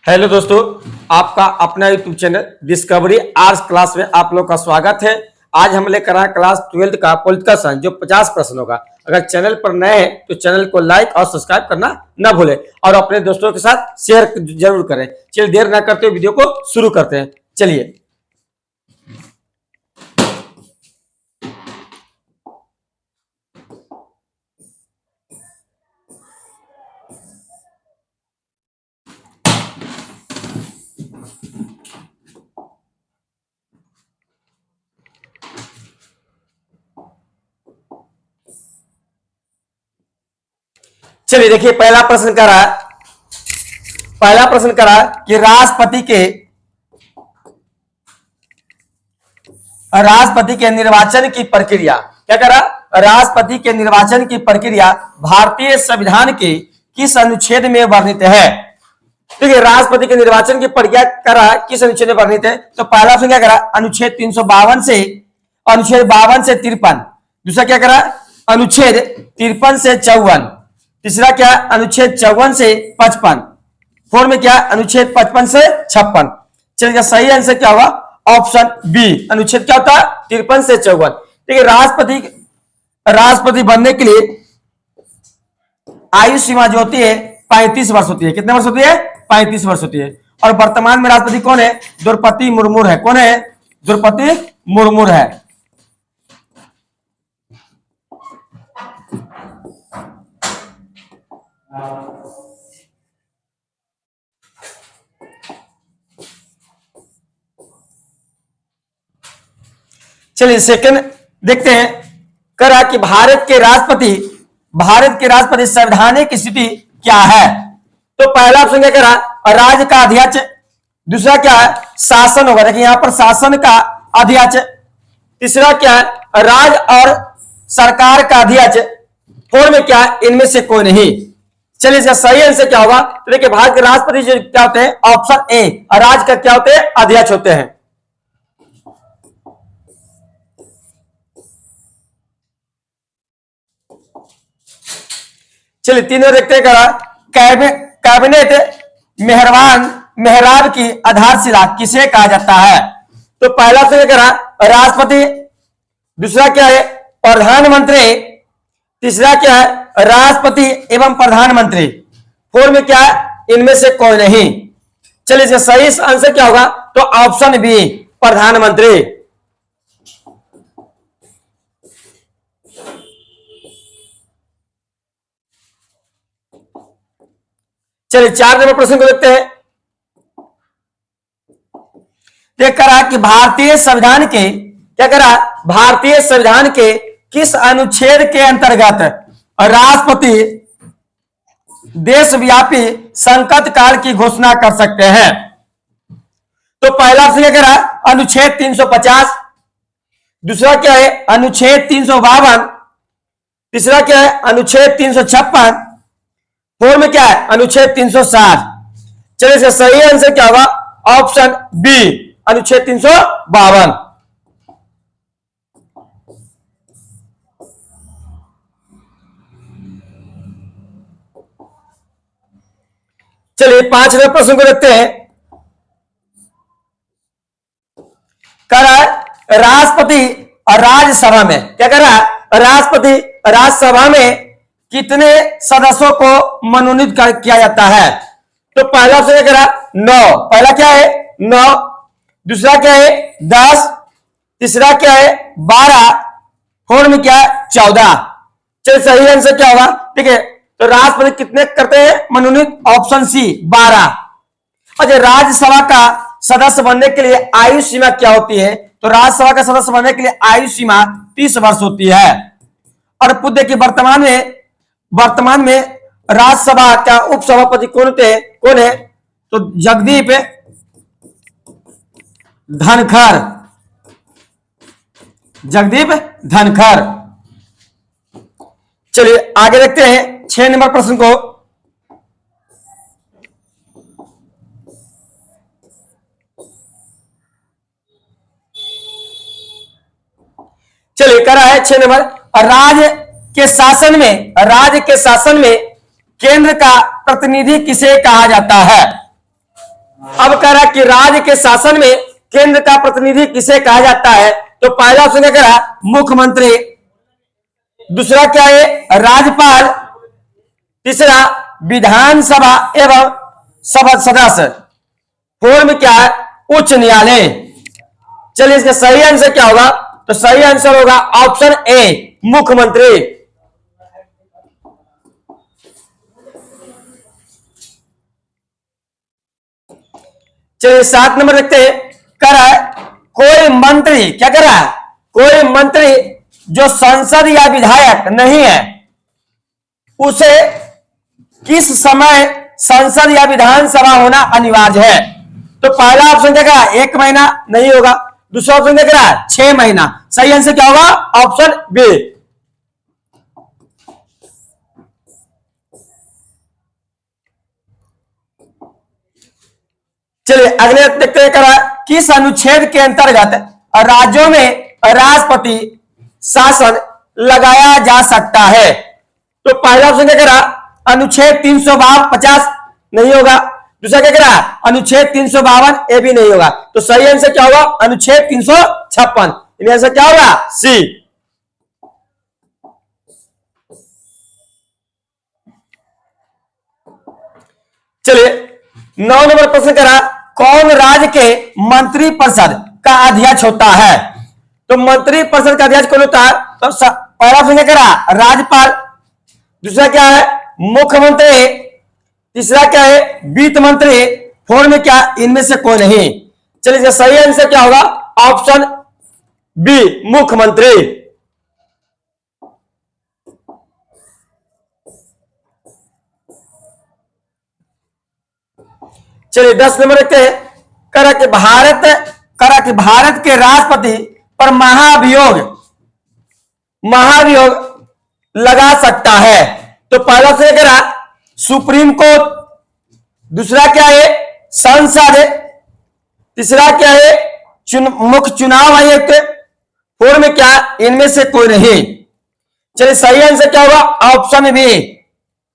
Hello दोस्तों, आपका अपना YouTube channel discovery arts class में आप लोग का स्वागत है। आज हम लेकर आए क्लास 12th का पॉलिटिकल साइंस जो 50 प्रश्न होगा। अगर चैनल पर नए हैं तो चैनल को लाइक और सब्सक्राइब करना ना भूलें और अपने दोस्तों के साथ शेयर जरूर करें। चलिए देर ना करते हुए वीडियो को शुरू करते हैं। चलिए चलिए देखिए पहला प्रश्न करा कि राष्ट्रपति के निर्वाचन की प्रक्रिया क्या करा। राष्ट्रपति के निर्वाचन की प्रक्रिया भारतीय संविधान के किस अनुच्छेद में वर्णित है। देखिए राष्ट्रपति के निर्वाचन की प्रक्रिया करा किस अनुच्छेद में वर्णित है। तो पहला ऑप्शन क्या करा, अनुच्छेद 352 से 53। दूसरा क्या करा, अनुच्छेद 53 से 54। तीसरा क्या, अनुच्छेद 54 से 55। फोर में क्या, अनुच्छेद 55 से 56। चलिए सही आंसर क्या होगा, ऑप्शन बी, अनुच्छेद क्या होता है 53 से 54। देखिए राष्ट्रपति बनने के लिए आयु सीमा जो होती है 35 वर्ष होती है। कितने वर्ष होती है, 35 वर्ष होती है। और वर्तमान में राष्ट्रपति कौन है, द्रौपदी मुर्मू है। कौन है, द्रौपदी मुर्मू है। चलिए सेकंड देखते हैं, करा कि भारत के राष्ट्रपति संवैधानिक स्थिति क्या है। तो पहला ऑप्शन क्या करा, राज्य का अध्यक्ष। दूसरा क्या है, शासन होगा। देखिए यहां पर शासन का अध्यक्ष। तीसरा क्या है, राज्य और सरकार का अध्यक्ष। फोर में क्या है, इनमें से कोई नहीं। चलिए इसका सही आंसर क्या होगा। तो देखिए भारत के राष्ट्रपति जो क्या होते हैं, ऑप्शन ए, राज्य का क्या होते हैं, अध्यक्ष होते हैं। चलिए तीनों देखते हैं, करा कैबिनेट मेहराब की आधारशिला किसे कहा जाता है। तो पहला से करा राष्ट्रपति। दूसरा क्या है, प्रधानमंत्री। तीसरा क्या है, राष्ट्रपति एवं प्रधानमंत्री। फोर में क्या है, इनमें से कोई नहीं। चलिए इसका सही आंसर क्या होगा, तो ऑप्शन बी, प्रधानमंत्री। चलिए 4 नंबर प्रश्न को देखते हैं। देख करा कि भारतीय संविधान के किस अनुच्छेद के अंतर्गत राष्ट्रपति देशव्यापी संकट काल की घोषणा कर सकते हैं। तो पहला ऑप्शन क्या करा, अनुच्छेद 350। दूसरा क्या है, अनुच्छेद 352। तीसरा क्या है, अनुच्छेद 356। फोर में क्या है, अनुच्छेद 360। चलिए इसका सही आंसर क्या होगा, ऑप्शन बी, अनुच्छेद 352। चलिए 5 नंबर प्रश्न को देखते हैं। कह रहा है राष्ट्रपति और राज्यसभा में क्या कह रहा है, राष्ट्रपति राज्यसभा में कितने सदस्यों को मनोनीत किया जाता है। तो पहला ऑप्शन क्या कह रहा, 9। पहला क्या है, 9। दूसरा क्या है, 10। तीसरा क्या है, 12। फोर में क्या है, 14। चलिए सही आंसर क्या होगा, ठीक है। तो राष्ट्रपति कितने करते हैं मनोनीत, ऑप्शन सी, 12। अच्छा, राज्यसभा का सदस्य बनने के लिए आयु सीमा क्या होती है। तो राज्यसभा का सदस्य बनने के लिए आयु सीमा 30 वर्ष होती है। और पुद्य की वर्तमान में राज्यसभा का उपसभापति कौन है। तो जगदीप धनखड़। चलिए आगे देखते हैं 6 नंबर प्रश्न को। चलिए करा है 6 नंबर, राज्य के शासन में केंद्र का प्रतिनिधि किसे कहा जाता है। अब कह रहा है कि राज्य के शासन में केंद्र का प्रतिनिधि किसे कहा जाता है? तो पहला ऑप्शन क्या कह रहा है? मुख्यमंत्री। दूसरा क्या है? राज्यपाल। तीसरा विधानसभा एवं सभा सदस्य। फोर्थ में क्या है? उच्च न्यायालय। चलिए इसका सही आंसर क्या होगा? तो सही आंसर होगा ऑप्शन ए, मुख्यमंत्री। चलिए 7 नंबर देखते हैं। कह रहा है कोई मंत्री, क्या कर रहा है? कोई मंत्री जो सांसद या विधायक नहीं है, उसे किस समय संसद या विधानसभा होना अनिवार्य है? तो पहला ऑप्शन क्या करा? 1 महीना नहीं होगा। दूसरा ऑप्शन क्या करा? 6 महीना। सही आंसर क्या होगा? Option B. चलिए अगले देखते हैं। करा किस अनुच्छेद के अंतर्गत राज्यों में राष्ट्रपति शासन लगाया जा सकता है? तो पहला ऑप्शन क्या करा? अनुच्छेद 350 नहीं होगा। दूसरा क्या करा? अनुच्छेद 352, ये भी नहीं होगा। तो सही आंसर क्या होगा? अनुच्छेद 356। इनका आंसर क्या होगा? सी। चलिए 9 नंबर प्रश्न करा कौन राज्य के मंत्रिपरिषद का अध्यक्ष होता है? तो मंत्रिपरिषद का अध्यक्ष कौन होता है? तो पहला ऑप्शन क्या करा? राज्यपाल। दूसरा क्या है? मुख्यमंत्री। तीसरा क्या है? वित्त मंत्री। फोर्थ में क्या? इनमें से कोई नहीं। चलिए सही आंसर क्या होगा? ऑप्शन बी, मुख्यमंत्री। चलिए 10 नंबर देखते हैं। करा कि भारत के राष्ट्रपति पर महाभियोग लगा सकता है? तो पहला से करा सुप्रीम कोर्ट। दूसरा क्या है? संसद। तीसरा क्या है? मुख्य चुनाव आयुक्त। फोर्थ में क्या? इनमें से कोई नहीं। चलिए सही आंसर क्या होगा? ऑप्शन बी,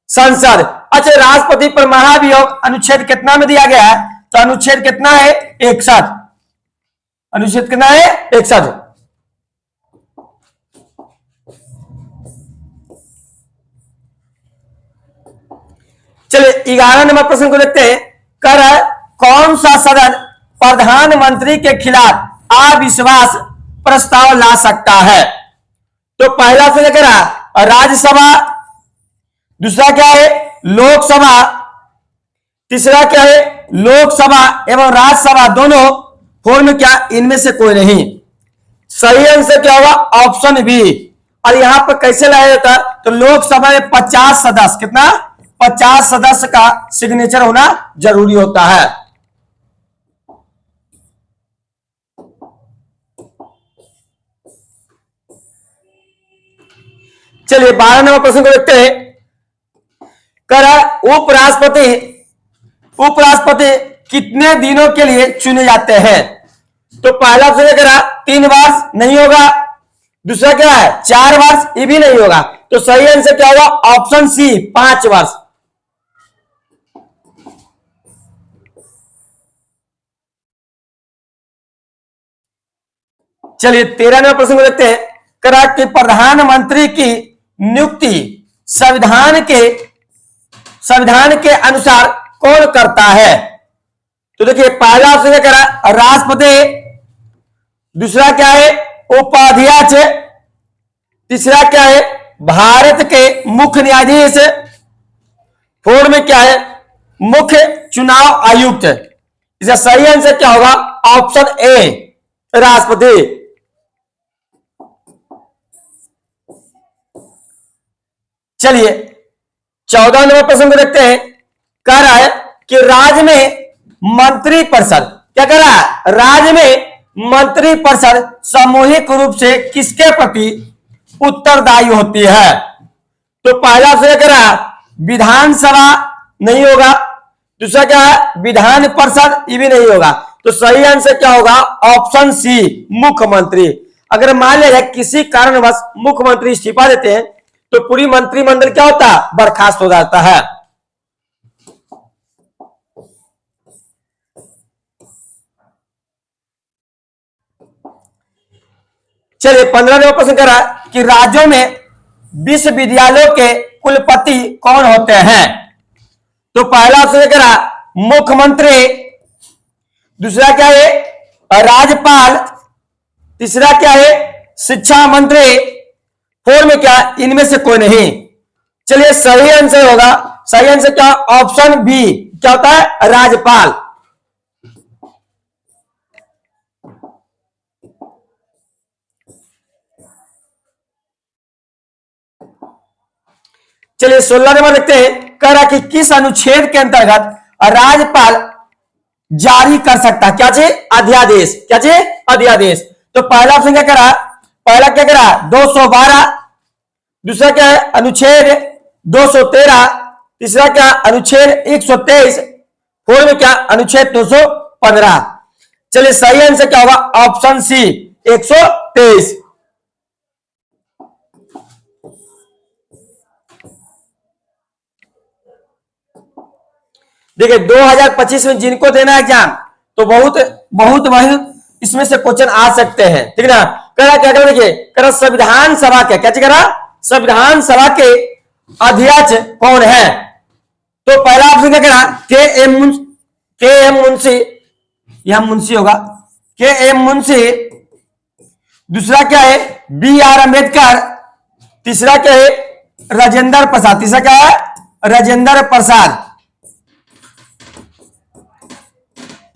संसद। अच्छा, राष्ट्रपति पर महाभियोग अनुच्छेद कितना में दिया गया है? तो अनुच्छेद कितना है? 61। अनुच्छेद कितना है? 61। चलिए 11 नंबर प्रश्न को देखते हैं। कर कौन सा सदन प्रधानमंत्री के खिलाफ अविश्वास प्रस्ताव ला सकता है? तो पहला से लेकर राज्यसभा। दूसरा क्या है? लोकसभा। तीसरा क्या है? लोकसभा एवं राज्यसभा दोनों। फोर्थ में क्या? इनमें से कोई नहीं। सही आंसर क्या होगा? Option B. और यहां पर कैसे लाया जाता है? तो लोकसभा में 50 सदस्य, कितना? 50 सदस्य का सिग्नेचर होना जरूरी होता है। चलिए 12 नंबर प्रश्न को देखते हैं। कर उपराष्ट्रपति कितने दिनों के लिए चुने जाते हैं? तो पहला ऑप्शन करा 3 वर्ष नहीं होगा। दूसरा क्या है? 4 वर्ष, ये भी नहीं होगा। तो सही आंसर क्या होगा? ऑप्शन सी, 5 वर्ष। चलिए 13 नंबर प्रश्न को देखते हैं। करा कि प्रधानमंत्री की नियुक्ति संविधान के अनुसार कौन करता है? तो देखिए पहला ऑप्शन क्या करा? राष्ट्रपति। दूसरा क्या है? उपाध्यक्ष। तीसरा क्या है? भारत के मुख्य न्यायाधीश। फोर्थ में क्या है? मुख्य चुनाव आयुक्त। इसका सही आंसर क्या होगा? ऑप्शन ए, राष्ट्रपति। चलिए 14 नंबर प्रश्न को देखते हैं। कह रहा है कि राज्य में मंत्रिपरिषद, क्या कह रहा है? राज्य में मंत्रिपरिषद सामूहिक रूप से किसके प्रति उत्तरदायी होती है? तो पहला से कह रहा है विधानसभा, नहीं होगा। दूसरा क्या है? विधान परिषद, ये भी नहीं होगा। तो सही आंसर क्या होगा? ऑप्शन सी, मुख्यमंत्री। अगर मान लिया जाए किसी कारणवश मुख्यमंत्री इस्तीफा देते हैं तो पूरी मंत्रिमंडल क्या होता है? बर्खास्त हो जाता है। चलिए 15 नंबर प्रश्न करा कि राज्यों में विश्वविद्यालयों के कुलपति कौन होते हैं। तो पहला ऑप्शन करा मुख्यमंत्री, दूसरा क्या है राज्यपाल, तीसरा क्या है शिक्षा मंत्री, फोर में क्या इनमें से कोई नहीं। चलिए सही आंसर होगा, सही आंसर क्या ऑप्शन बी क्या होता है राज्यपाल। चलिए 16 नंबर देखते हैं, कह रहा कि किस अनुच्छेद के अंतर्गत राज्यपाल जारी कर सकता है क्या चीज अध्यादेश, क्या चीज अध्यादेश। तो पहला ऑप्शन क्या करा, पहला क्या करा 212, दूसरा क्या है अनुच्छेद 213, तीसरा क्या अनुच्छेद 123, फोर में क्या अनुच्छेद 215। चलिए सही आंसर क्या होगा ऑप्शन सी 123। देखिए 2025 में जिनको देना एग्जाम तो बहुत बहुत वही इसमें से क्वेश्चन आ सकते हैं, ठीक ना। करा क्या करा, देखिए करा संविधान सभा के क्या करा संविधान सभा के अध्यक्ष कौन है। तो पहला ऑप्शन क्या करा के एम मुंशी, यह मुंशी होगा के एम मुंशी, दूसरा क्या है बी आर अम्बेडकर, तीसरा क्या है राजेंद्र प्रसाद, तीसरा क्या है राजेंद्र प्रसाद,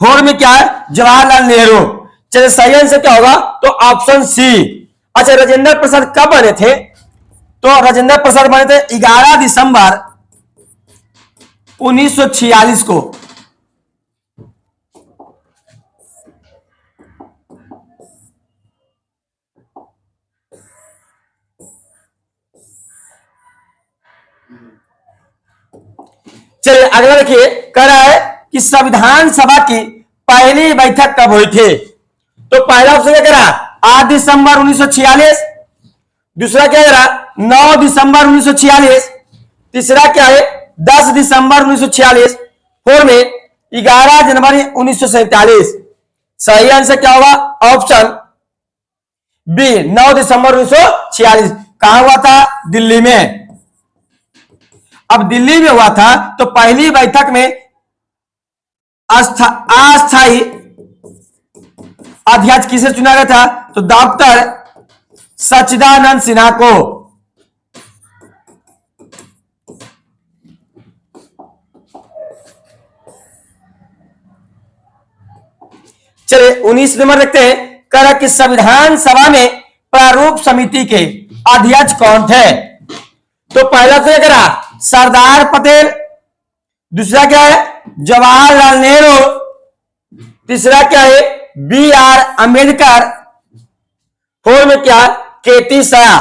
फोर में क्या है जवाहरलाल नेहरू। चलिए सही आंसर क्या होगा तो ऑप्शन सी। अच्छा राजेंद्र प्रसाद कब बने थे, तो राजेंद्र प्रसाद बने थे 11 दिसंबर 1946 को। चलिए अगला देखिए कह रहा है कि संविधान सभा की पहली बैठक कब हुई थी। तो पहला ऑप्शन क्या करा 8 दिसंबर 1946, दूसरा क्या करा 9 दिसंबर 1946, तीसरा क्या है 10 दिसंबर 1946, फोर में 11 जनवरी 1947। सही आंसर क्या होगा ऑप्शन बी 9 दिसंबर 1946। कहां हुआ था दिल्ली में। अब दिल्ली में हुआ था तो पहली बैठक में अस्थायी अध्यक्ष किसे चुना गया था, तो डॉक्टर सच्चिदानंद सिन्हा को। चलिए 19 नंबर देखते हैं, कह रहा कि संविधान सभा में प्रारूप समिति के अध्यक्ष कौन थे। तो पहला तो क्या करा सरदार पटेल, दूसरा क्या है जवाहरलाल नेहरू, तीसरा क्या है बी आर अम्बेडकर, फोर में क्या केटी शाह।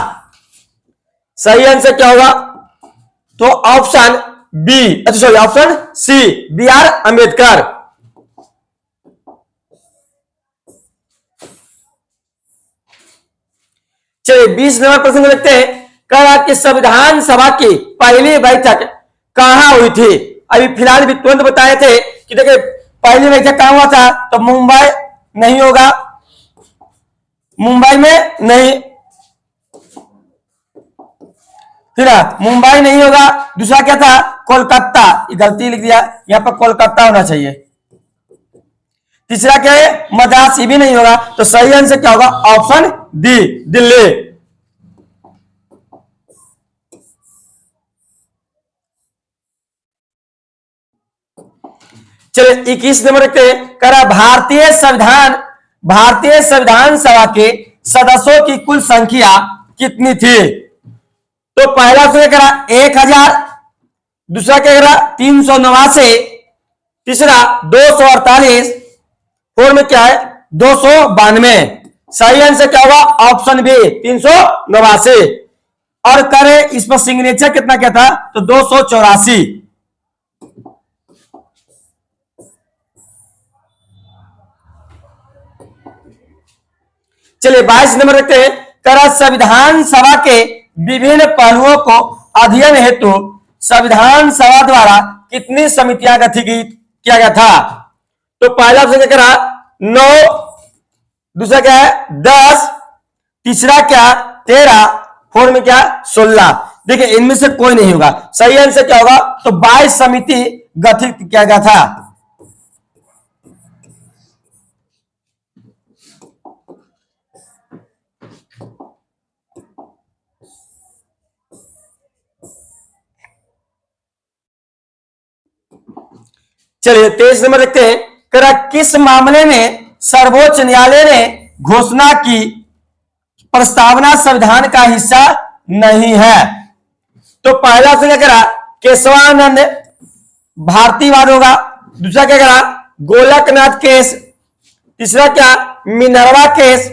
सही आंसर क्या होगा तो ऑप्शन बी, अच्छा sorry option C B R Ambedkar. चलिए 20 नंबर प्रश्न को देखते हैं, कह रहा कि संविधान सभा की पहली बैठक कहां हुई थी। अभी फिलहाल भी तुरंत बताए थे कि देखिए पहली बैठक कहां हुआ था, तो मुंबई नहीं होगा, मुंबई में नहीं, फिर मुंबई नहीं होगा, दूसरा क्या था कोलकाता, गलती लिख दिया यहां पर कोलकाता होना चाहिए, तीसरा क्या है मद्रास, ये भी नहीं होगा। तो सही आंसर क्या होगा ऑप्शन डी दिल्ली। चलिए 21 नंबर देखते हैं, करा भारतीय संविधान सभा के सदस्यों की कुल संख्या कितनी थी। तो पहला क्या करा 1000, दूसरा क्या करा 389, तीसरा 248, फोर में क्या है 292। सही आंसर क्या होगा ऑप्शन बी 389। और करे इस पर सिग्नेचर कितना क्या था, तो 284। चलिए 22 नंबर रखते हैं, करा संविधान सभा के विभिन्न पहलुओं को अध्ययन हेतु संविधान सभा द्वारा कितनी समितियां गठित किया गया था। तो पहला ऑप्शन क्या करा 9, दूसरा क्या है 10, तीसरा क्या 13, फोर में क्या 16। देखिए इनमें से कोई नहीं होगा, सही आंसर क्या होगा? तो 22 समिति गठित किया गया था। चलिए 23 नंबर देखते हैं। करा किस मामले में सर्वोच्च न्यायालय ने घोषणा की प्रस्तावना संविधान का हिस्सा नहीं है? तो पहला से क्या करा केशवानंद भारतीवाद होगा, दूसरा क्या करा गोलकनाथ केस, तीसरा क्या मिनर्वा केस,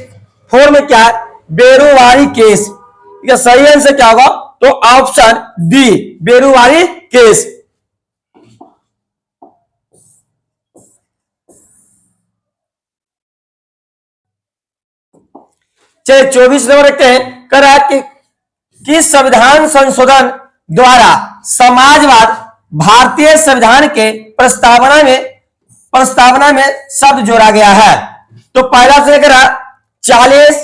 फोर में क्या बेरुवारी केस। इसका सही आंसर क्या होगा? तो ऑप्शन डी बेरुवारी केस। चलिए 24 नंबर देखते हैं। करा कि किस संविधान संशोधन द्वारा समाजवाद भारतीय संविधान के प्रस्तावना में शब्द जोड़ा गया है? तो पहला से करा 40,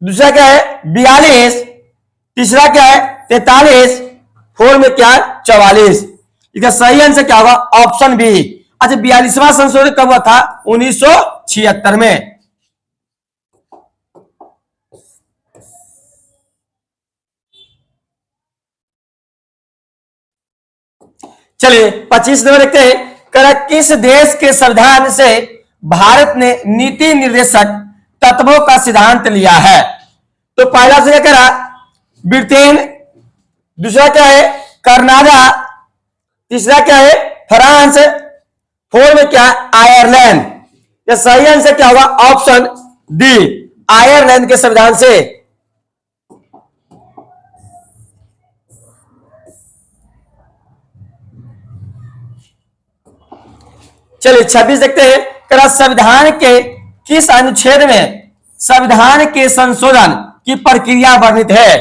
दूसरा क्या है 42, तीसरा क्या है 43, फोर में क्या है 44। इसका सही आंसर क्या होगा? Option B. अच्छा 42वां संशोधन कब हुआ था? 1976 में। चलिए 25 नंबर देखते हैं। करा किस देश के संविधान से भारत ने नीति निर्देशक तत्वों का सिद्धांत लिया है? तो पहला से क्या करा ब्रिटेन, दूसरा क्या है कनाडा, तीसरा क्या है फ्रांस, फोर में क्या आयरलैंड। यह सही आंसर क्या होगा? ऑप्शन डी आयरलैंड के संविधान से। चलिए 26 देखते हैं। करा संविधान के किस अनुच्छेद में संविधान के संशोधन की प्रक्रिया वर्णित है?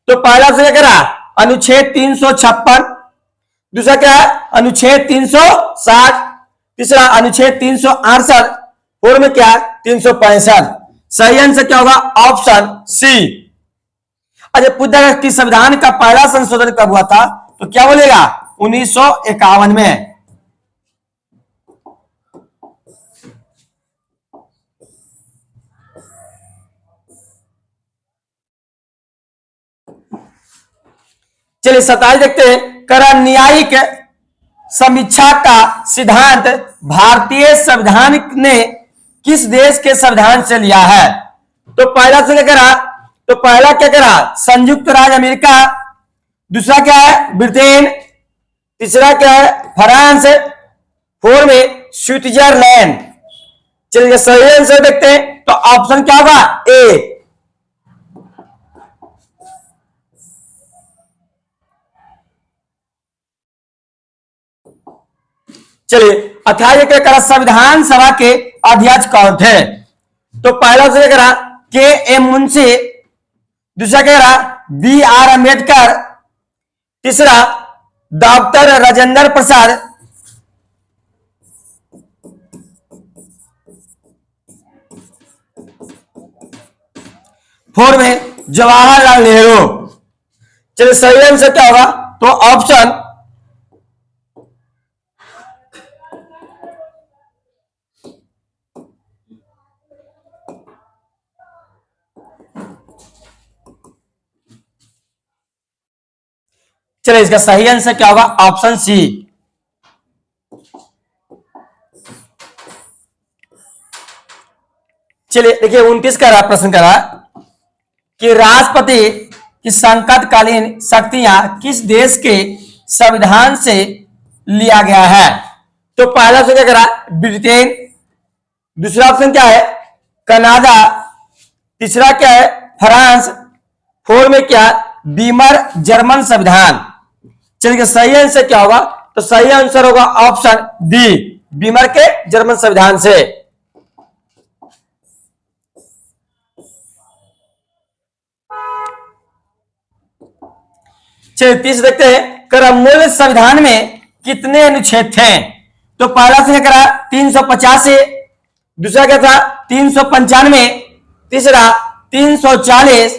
तो पहला से करा अनुच्छेद 356, दूसरा क्या है अनुच्छेद 360, तीसरा अनुच्छेद 368, फोर में क्या 365। सही आंसर क्या होगा? Option C. अच्छा पूछा कि संविधान का पहला संशोधन कब हुआ था? तो क्या बोलेगा 1951 में। चलिए 27 देखते हैं। करा न्यायिक समीक्षा का सिद्धांत भारतीय संविधान ने किस देश के संविधान से लिया है? तो पहला से क्या करा तो पहला क्या करा संयुक्त राज्य अमेरिका, दूसरा क्या है ब्रिटेन, तीसरा क्या है फ्रांस, फोर में स्विट्जरलैंड। चलिए सही आंसर देखते हैं। तो ऑप्शन क्या होगा? ए। चलिए 28 क्या करा संविधान सभा के अध्यक्ष कौन थे? तो पहला से करा के एम मुंशी, दूसरा क्या करा बी आर अम्बेडकर, तीसरा डॉक्टर राजेंद्र प्रसाद, फोर में जवाहरलाल नेहरू। चलिए सही आंसर क्या होगा? तो ऑप्शन चलिए इसका सही आंसर क्या होगा? Option C. चलिए देखिए 29 का प्रश्न करा कि राष्ट्रपति की संकटकालीन शक्तियां किस देश के संविधान से लिया गया है? तो पहला ऑप्शन क्या करा ब्रिटेन, दूसरा ऑप्शन क्या है कनाडा, तीसरा क्या है फ्रांस, फोर में क्या बीमर जर्मन संविधान। चलिए सही आंसर क्या होगा? तो सही आंसर होगा ऑप्शन डी बीमर के जर्मन संविधान से। चलिए 30 देखते हैं। कर मूल संविधान में कितने अनुच्छेद थे? तो पहला से करा 385, दूसरा क्या था 395, तीसरा 340,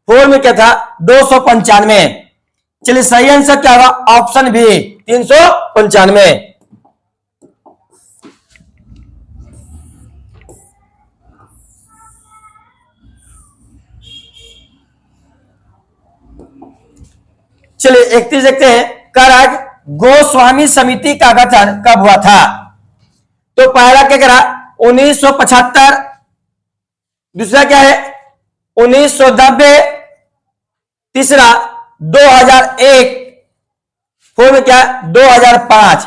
फोर में क्या था 295। चलिए सही आंसर क्या होगा ऑप्शन बी 395। चलिए 31 देखते हैं। कर गोस्वामी समिति का गठन कब हुआ था? तो पहला क्या करा 1975, दूसरा क्या है 1990, तीसरा 2001, फोर में क्या 2005।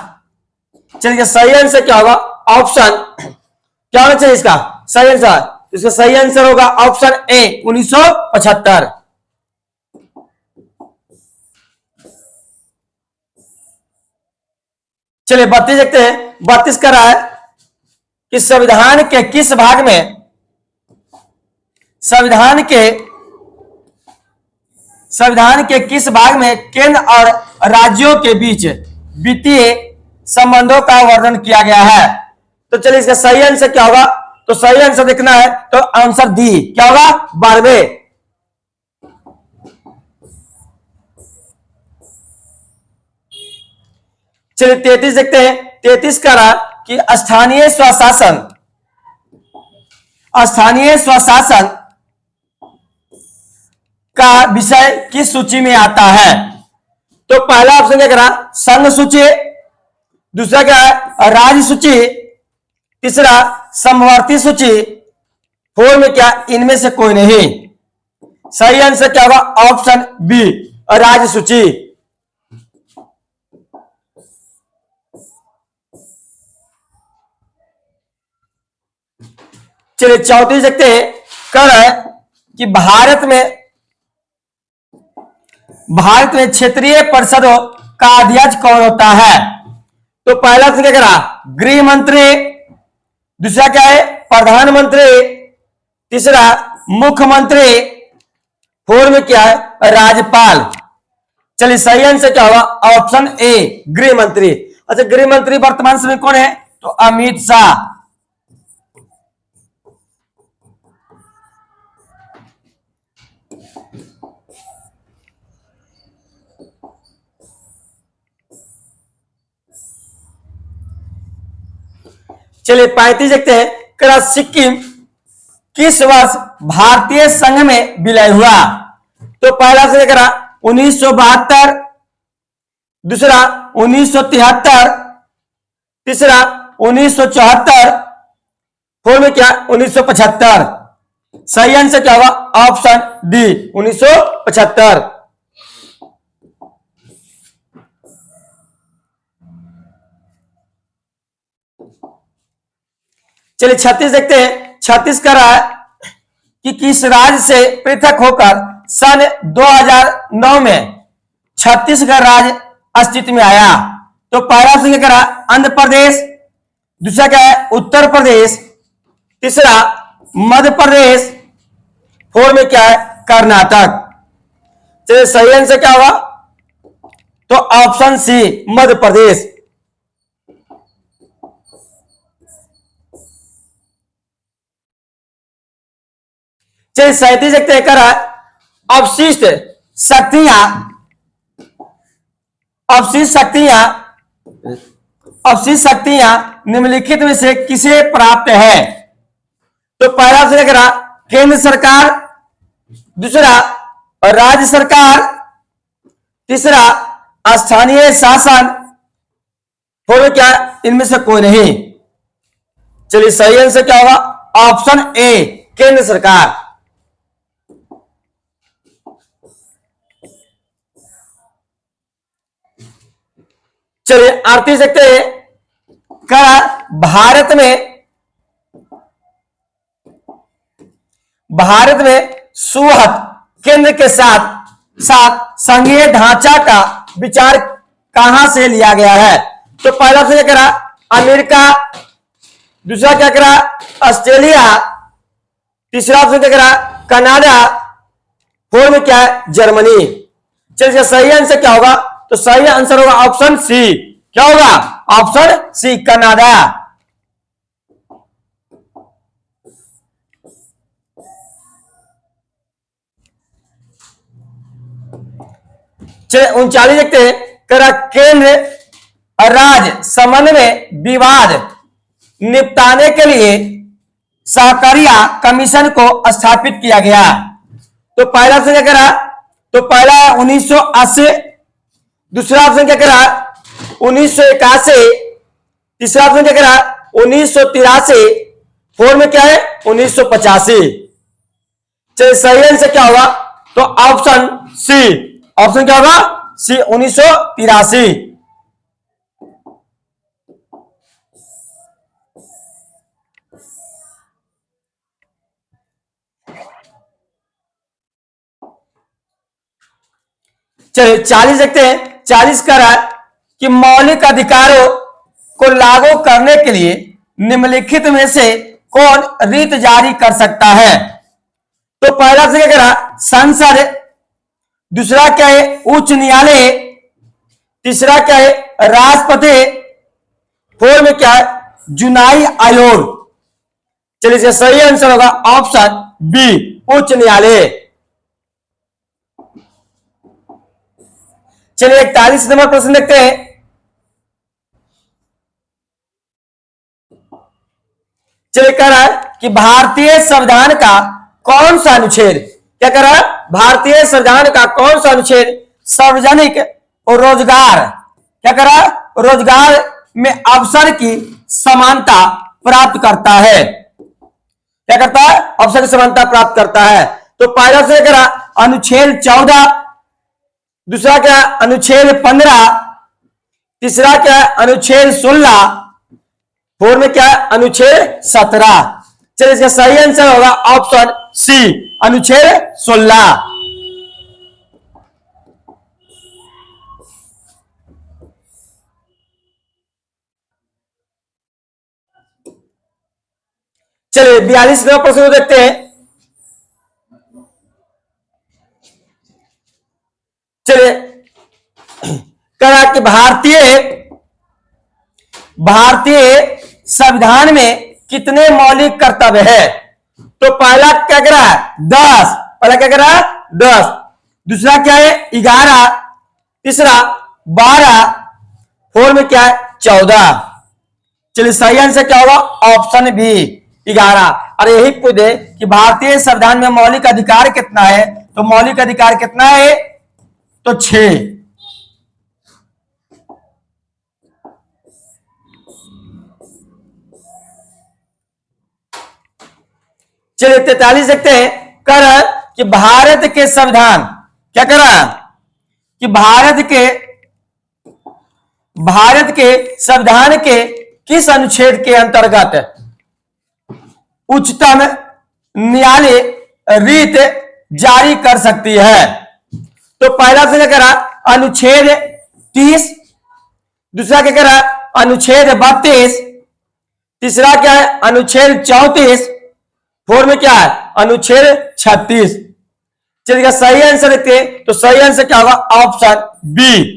चलिए सही आंसर क्या होगा ऑप्शन क्या होना चाहिए इसका सही आंसर? इसका सही आंसर होगा ऑप्शन ए 1975। चलिए 32 देखते हैं। 32 का रहा है कि संविधान के किस भाग में संविधान के किस भाग में केंद्र और राज्यों के बीच वित्तीय संबंधों का वर्णन किया गया है? तो चलिए इसका सही आंसर क्या होगा? तो सही आंसर देखना है तो आंसर डी क्या होगा 12वें। चलिए 33 देखते हैं। 33 का रहा कि स्थानीय स्वशासन का विषय किस सूची में आता है? तो पहला ऑप्शन क्या करा संघ सूची, दूसरा क्या है राज्य सूची, तीसरा समवर्ती सूची, फोर में क्या इनमें से कोई नहीं। सही आंसर क्या होगा ऑप्शन बी राज्य सूची। चलिए 34 देखते हैं। कर है कि भारत में क्षेत्रीय परिषदों का अध्यक्ष कौन होता है? तो पहला क्या करा गृह मंत्री, दूसरा क्या है प्रधानमंत्री, तीसरा मुख्यमंत्री, फोर में क्या है राज्यपाल। चलिए सही आंसर क्या होगा ऑप्शन ए गृह मंत्री। अच्छा गृह मंत्री वर्तमान समय कौन है? तो अमित शाह। चलिए 35 देखते हैं। क्या सिक्किम किस वर्ष भारतीय संघ में विलय हुआ? तो पहला से करा 1972, दूसरा 1973, तीसरा 1974, फोर में क्या 1975। सही आंसर क्या होगा ऑप्शन डी 1975। चलिए 36 देखते हैं। 36 का रहा है कि किस राज्य से पृथक होकर सन 2009 में छत्तीसगढ़ राज्य अस्तित्व में आया? तो पहला ऑप्शन क्या रहा आंध्र प्रदेश, दूसरा क्या है उत्तर प्रदेश, तीसरा मध्य प्रदेश, फोर में क्या है कर्नाटक। चलिए सही आंसर क्या होगा? तो ऑप्शन सी मध्य प्रदेश। चलिए 37 देखते हैं। कर अवशिष्ट शक्तियां निम्नलिखित में से किसे प्राप्त है? तो पहला ऑप्शन करा केंद्र सरकार, दूसरा राज्य सरकार, तीसरा स्थानीय शासन, फोर क्या इनमें से कोई नहीं। चलिए सही आंसर क्या होगा ऑप्शन ए केंद्र सरकार। चलिए 38 देखते हैं। क्या भारत में सुहत केंद्र के साथ साथ संघीय ढांचा का विचार कहां से लिया गया है? तो पहला ऑप्शन क्या करा अमेरिका, दूसरा क्या करा ऑस्ट्रेलिया, तीसरा ऑप्शन क्या करा कनाडा, फोर में क्या है जर्मनी। चलिए सही आंसर क्या होगा? तो सही आंसर होगा ऑप्शन सी क्या होगा ऑप्शन सी कनाडा। चलिए 39 देखते हैं। कह रहा केंद्र और राज्य समन्वय विवाद निपटाने के लिए सहकारिता कमीशन को स्थापित किया गया। तो पहला ऑप्शन क्या करा, तो पहला 1980, दूसरा ऑप्शन क्या करा 1981, तीसरा ऑप्शन क्या करा 1983, फोर में क्या है 1985। चलिए सही आंसर क्या होगा, तो ऑप्शन सी, ऑप्शन क्या होगा सी 1983। चलिए 40 देखते हैं। 40 कह रहा है कि मौलिक अधिकारों को लागू करने के लिए निम्नलिखित में से कौन रीत जारी कर सकता है। तो पहला से क्या कह रहा संसद, दूसरा क्या है उच्च न्यायालय, तीसरा क्या है राष्ट्रपति, फोर में क्या है चुनावी आयोग। चलिए इसका सही आंसर होगा ऑप्शन बी उच्च न्यायालय। चलिए 41 नंबर प्रश्न देखते हैं। चलिए कह रहा है कि भारतीय संविधान का कौन सा अनुच्छेद, क्या कह रहा है भारतीय संविधान का कौन सा अनुच्छेद सार्वजनिक और रोजगार, क्या कह रहा है रोजगार में अवसर की समानता प्राप्त करता है, क्या करता है अवसर की समानता प्राप्त करता है। तो पहला से कह रहा अनुच्छेद 14, दूसरा क्या अनुच्छेद 15, तीसरा क्या अनुच्छेद 16, फोर में क्या अनुच्छेद 17। चलिए इसका सही आंसर होगा ऑप्शन सी अनुच्छेद 16। चलिए 42 नंबर प्रश्न को देखते हैं। चलिए कहा कि भारतीय संविधान में कितने मौलिक कर्तव्य है। तो पहला क्या कह रहा है 10, पहला क्या कह रहा है 10, दूसरा क्या है 11, तीसरा 12, फोर में क्या है 14। चलिए सही आंसर क्या होगा ऑप्शन बी 11। और यही पूछे कि भारतीय संविधान में मौलिक अधिकार कितना है, तो मौलिक अधिकार कितना है तो 6। चलिए 43 देखते हैं। कह रहा है कि भारत के संविधान, क्या कह रहा है कि भारत के संविधान के किस अनुच्छेद के अंतर्गत उच्चतम न्यायालय रीत जारी कर सकती है। तो पहला से क्या कह रहा अनुच्छेद 30, दूसरा क्या कह रहा अनुच्छेद 32, तीसरा क्या है अनुच्छेद 34, फोर में क्या है अनुच्छेद 36। चलिए सही आंसर देखते हैं। तो सही आंसर क्या होगा ऑप्शन बी।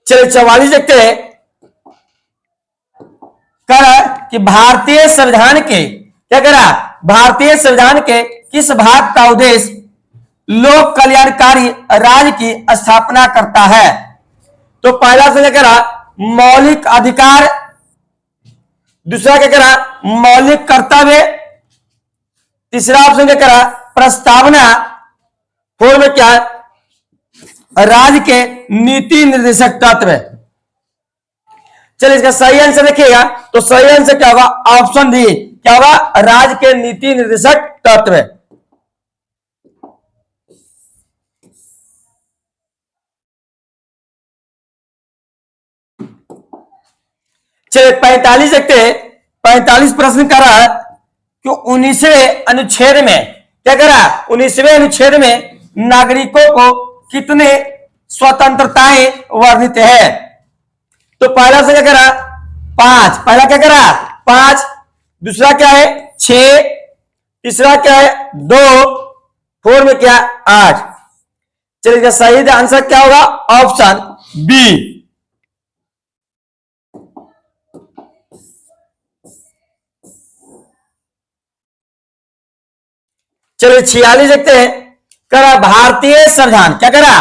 चलिए 44 देखते हैं। कह रहा है कि भारतीय संविधान के, क्या कह रहा भारतीय संविधान के किस भाग का उद्देश्य लोक कल्याणकारी राज्य की स्थापना करता है। तो पहला से क्या कह रहा मौलिक अधिकार, दूसरा क्या कह रहा मौलिक कर्तव्य, तीसरा ऑप्शन क्या कह रहा प्रस्तावना, फोर में क्या है राज्य के नीति निर्देशक तत्व। चलिए इसका सही आंसर देखिएगा। तो सही आंसर क्या होगा ऑप्शन डी, क्या होगा राज्य के नीति निर्देशक तत्व। चलिए 45 देखते हैं। 45 प्रश्न कर रहा है कि 19वें अनुच्छेद में, क्या कर रहा है 19वें अनुच्छेद में नागरिकों को कितने स्वतंत्रताएं वर्णित है। तो पहला से क्या कर रहा 5, पहला क्या कर रहा 5, दूसरा क्या है 6, तीसरा क्या है 2, फोर में क्या 8। चलिए इसका सही आंसर क्या होगा ऑप्शन बी। चलिए 46 देखते हैं। करा भारतीय संविधान, क्या करा,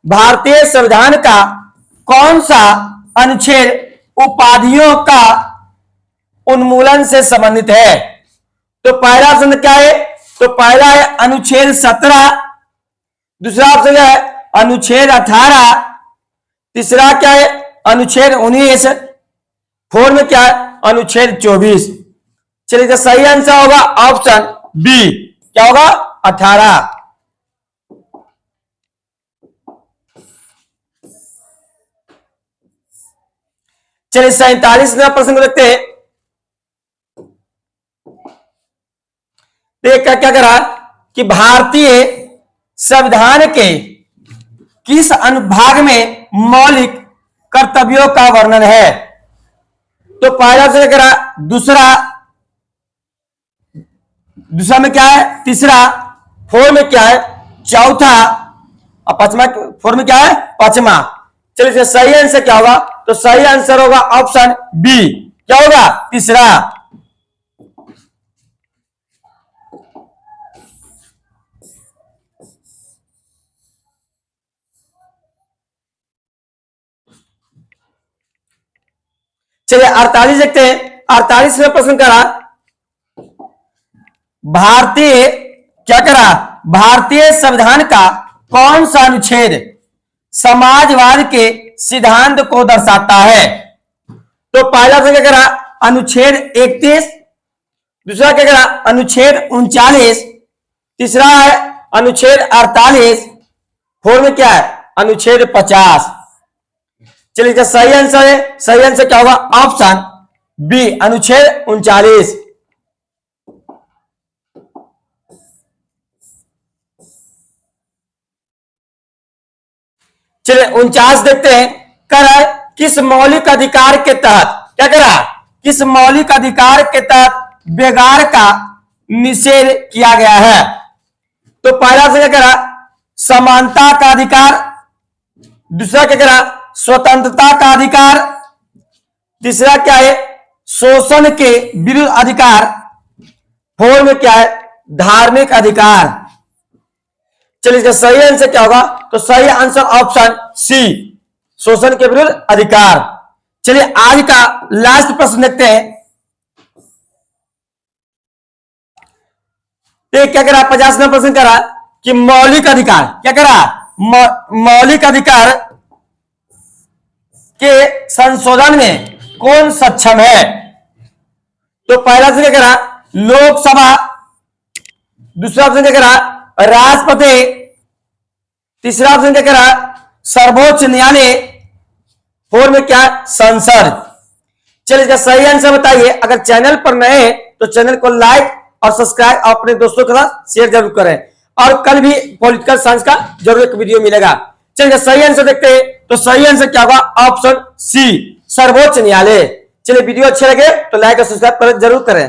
भारतीय संविधान का कौन सा अनुच्छेद उपाधियों का उन्मूलन से संबंधित है? तो पहला ऑप्शन क्या है? तो पहला है अनुच्छेद 17, दूसरा ऑप्शन क्या है अनुच्छेद 18, तीसरा क्या है अनुच्छेद 19, फोर में क्या है अनुच्छेद 24। चलिए तो सही आंसर होगा ऑप्शन बी, क्या होगा 18। चलिए 47वां प्रश्न देखते हैं। देखा क्या करा कि भारतीय संविधान के किस अनुभाग में मौलिक कर्तव्यों का वर्णन है? तो पहला से करा, दूसरा में क्या है तीसरा, फोर में क्या है चौथा, और पांचवा, फोर में क्या है पांचवा। चलिए सही आंसर क्या होगा? तो सही आंसर होगा ऑप्शन बी, क्या होगा तीसरा। चलिए 48 देखते हैं। 48वें प्रश्न करा भारतीय, क्या करा भारतीय संविधान का कौन सा अनुच्छेद समाजवाद के सिद्धांत को दर्शाता है? तो पहला से क्या करा अनुच्छेद 31, दूसरा क्या करा अनुच्छेद 39, तीसरा है अनुच्छेद 48, फोर में क्या है अनुच्छेद 50। चलिए इसका सही आंसर है, सही आंसर क्या होगा ऑप्शन बी अनुच्छेद 39। चलिए 49 देखते हैं। करा किस मौलिक अधिकार के तहत, क्या करा किस मौलिक अधिकार के तहत बेगार का निषेध किया गया है? तो पहला से क्या करा समानता का अधिकार, दूसरा क्या करा स्वतंत्रता का अधिकार, तीसरा क्या है शोषण के विरुद्ध अधिकार, फोर में क्या है धार्मिक अधिकार। चलिए इसका सही आंसर क्या होगा? तो सही आंसर ऑप्शन सी शोषण के विरुद्ध अधिकार। चलिए आज का लास्ट प्रश्न देखते हैं। क्या करा 50वां प्रश्न करा कि मौलिक अधिकार, क्या करा मौलिक अधिकार के संशोधन में कौन सक्षम है? तो पहला से क्या करा लोकसभा, दूसरा ऑप्शन क्या करा राष्ट्रपति, तीसरा ऑप्शन क्या करा सर्वोच्च न्यायालय, फोर में क्या संसद। चलिए इसका सही आंसर बताइए। अगर चैनल पर नए हैं तो चैनल को लाइक और सब्सक्राइब अपने दोस्तों के साथ शेयर जरूर करें, और कल भी पॉलिटिकल साइंस का जरूर एक वीडियो मिलेगा। चलिए सही आंसर देखते हैं। तो सही आंसर क्या होगा ऑप्शन सी सर्वोच्च न्यायालय। चलिए वीडियो अच्छे लगे तो लाइक और सब्सक्राइब जरूर करें।